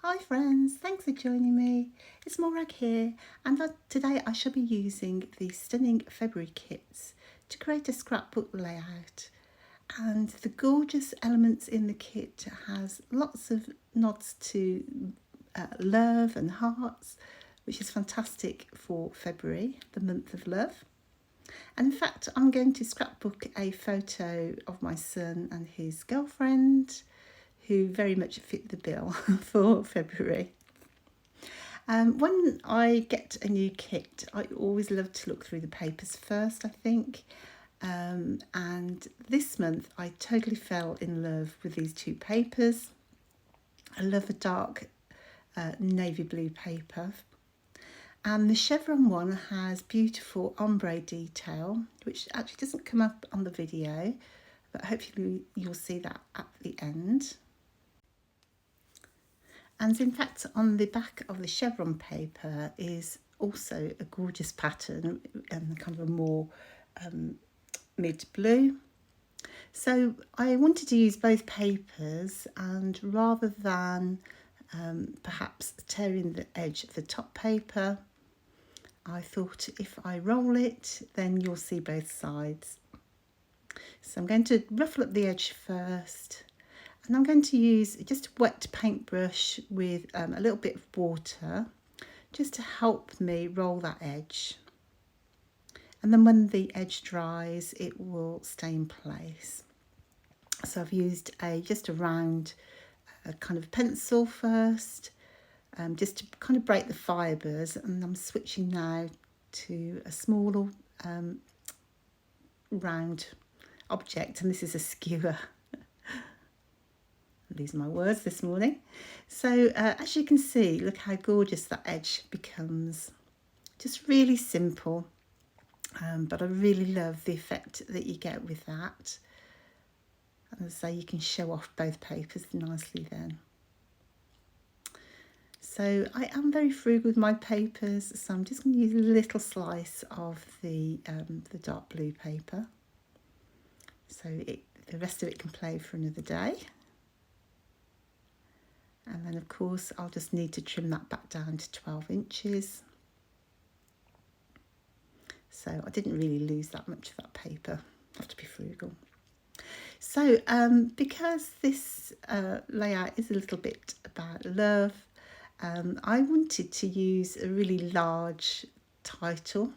Hi friends, thanks for joining me. It's Morag here, and today I shall be using the stunning February kits to create a scrapbook layout. And the gorgeous elements in the kit has lots of nods to love and hearts, which is fantastic for February, the month of love. And in fact, I'm going to scrapbook a photo of my son and his girlfriend, who very much fit the bill for February. When I get a new kit, I always love to look through the papers first, I think. And this month, I totally fell in love with these two papers. I love a dark navy blue paper. And the chevron one has beautiful ombre detail, which actually doesn't come up on the video, but hopefully you'll see that at the end. And in fact, on the back of the chevron paper is also a gorgeous pattern and kind of a more mid blue. So I wanted to use both papers, and rather than perhaps tearing the edge of the top paper, I thought if I roll it, then you'll see both sides. So I'm going to ruffle up the edge first. And I'm going to use just a wet paintbrush with a little bit of water just to help me roll that edge. And then when the edge dries, it will stay in place. So I've used just a round kind of pencil first, just to kind of break the fibres. And I'm switching now to a smaller round object, and this is a skewer. Losing my words this morning. So as you can see, look how gorgeous that edge becomes. Just really simple, but I really love the effect that you get with that. And as I say, you can show off both papers nicely then. So I am very frugal with my papers, so I'm just going to use a little slice of the dark blue paper. So the rest of it can play for another day. And then of course I'll just need to trim that back down to 12 inches. So I didn't really lose that much of that paper. I have to be frugal. So because this layout is a little bit about love, I wanted to use a really large title.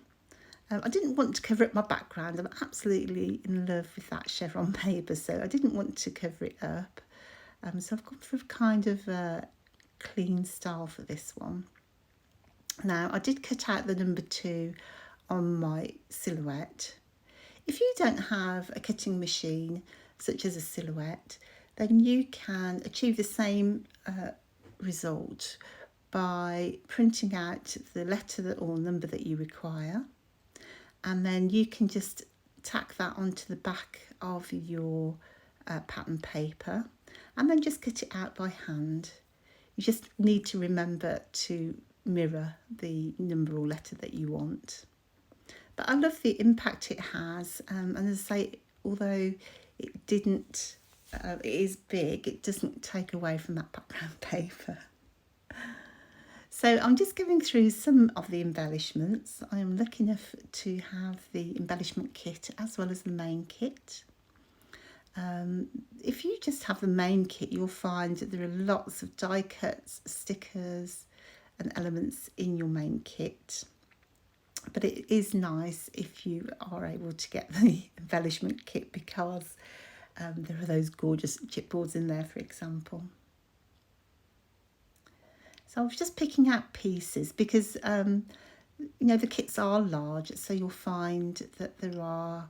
I didn't want to cover up my background. I'm absolutely in love with that chevron paper, so I didn't want to cover it up. So I've gone for kind of a clean style for this one. Now I did cut out the number 2 on my silhouette. If you don't have a cutting machine such as a silhouette, then you can achieve the same result by printing out the letter or number that you require, and then you can just tack that onto the back of your pattern paper and then just cut it out by hand. You just need to remember to mirror the number or letter that you want. But I love the impact it has, and as I say, although it is big, it doesn't take away from that background paper. So I'm just going through some of the embellishments. I am lucky enough to have the embellishment kit as well as the main kit. If you just have the main kit, you'll find that there are lots of die cuts, stickers and elements in your main kit. But it is nice if you are able to get the embellishment kit, because there are those gorgeous chipboards in there, for example. So I was just picking out pieces because, the kits are large, so you'll find that there are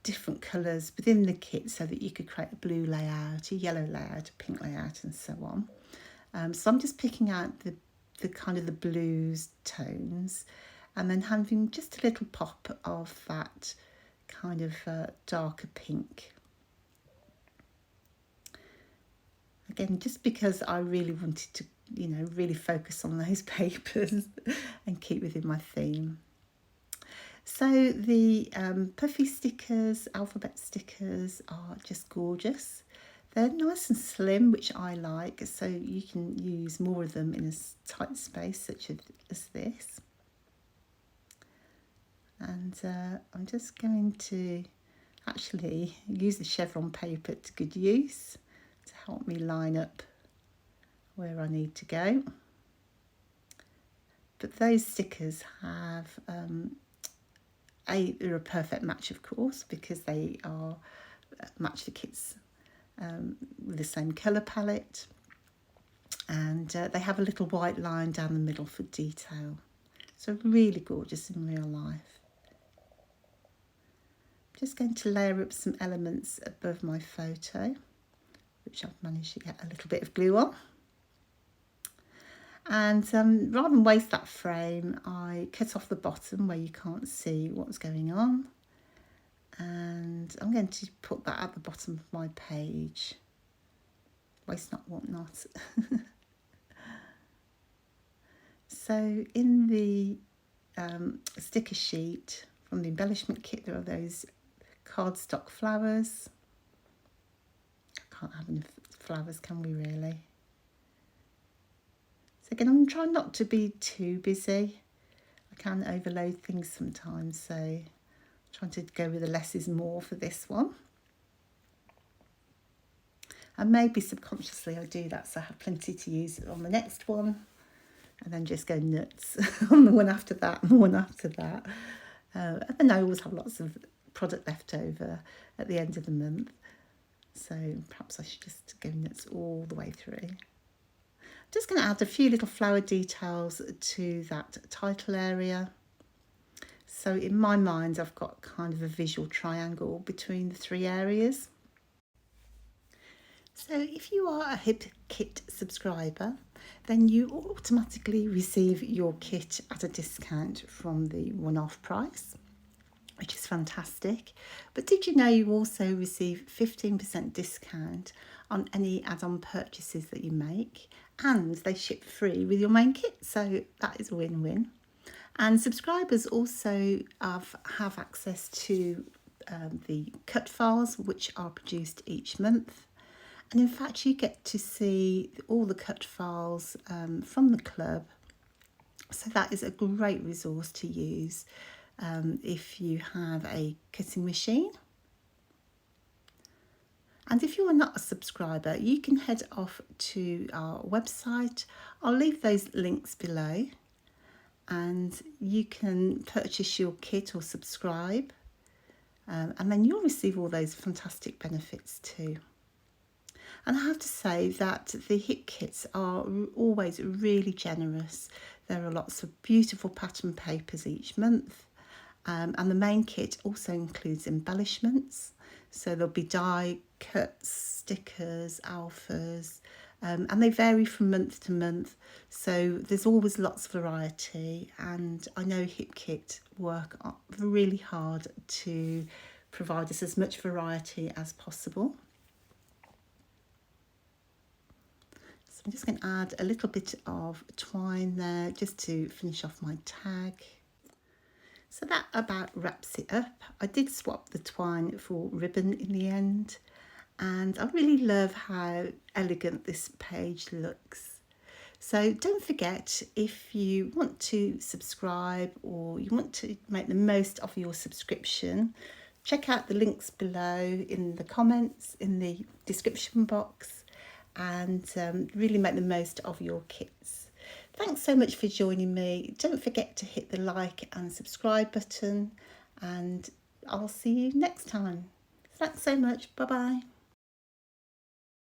different colours within the kit so that you could create a blue layout, a yellow layout, a pink layout and so on. So I'm just picking out the kind of the blues tones, and then having just a little pop of that kind of darker pink. Again, just because I really wanted to, really focus on those papers and keep within my theme. So the puffy stickers, alphabet stickers, are just gorgeous. They're nice and slim, which I like, so you can use more of them in a tight space such as this. And I'm just going to actually use the chevron paper to good use to help me line up where I need to go. But those stickers have they're a perfect match, of course, because they are match the kits with the same colour palette, and they have a little white line down the middle for detail. So really gorgeous in real life. I'm just going to layer up some elements above my photo, which I've managed to get a little bit of glue on. And rather than waste that frame, I cut off the bottom where you can't see what's going on. And I'm going to put that at the bottom of my page. Waste not, want not. So in the sticker sheet from the embellishment kit, there are those cardstock flowers. Can't have enough flowers, can we really? So again, I'm trying not to be too busy. I can overload things sometimes, so I'm trying to go with the less is more for this one. And maybe subconsciously I do that, so I have plenty to use on the next one, and then just go nuts on the one after that and the one after that. And then I always have lots of product left over at the end of the month, so perhaps I should just go nuts all the way through. I'm just going to add a few little flower details to that title area. So in my mind, I've got kind of a visual triangle between the three areas. So if you are a Hip Kit subscriber, then you automatically receive your kit at a discount from the one-off price, which is fantastic. But did you know you also receive 15% discount on any add-on purchases that you make, and they ship free with your main kit, so that is a win-win. And subscribers also have access to the cut files, which are produced each month. And in fact, you get to see all the cut files from the club. So that is a great resource to use if you have a cutting machine. And if you are not a subscriber, you can head off to our website. I'll leave those links below, and you can purchase your kit or subscribe, and then you'll receive all those fantastic benefits too. And I have to say that the Hip kits are always really generous. There are lots of beautiful pattern papers each month, and the main kit also includes embellishments. So there'll be die cuts, stickers, alphas, and they vary from month to month. So there's always lots of variety, and I know Hip Kit work really hard to provide us as much variety as possible. So I'm just going to add a little bit of twine there just to finish off my tag. So that about wraps it up. I did swap the twine for ribbon in the end, and I really love how elegant this page looks. So don't forget, if you want to subscribe or you want to make the most of your subscription, check out the links below in the comments, in the description box, and really make the most of your kits. Thanks so much for joining me. Don't forget to hit the like and subscribe button, and I'll see you next time. Thanks so much. Bye bye.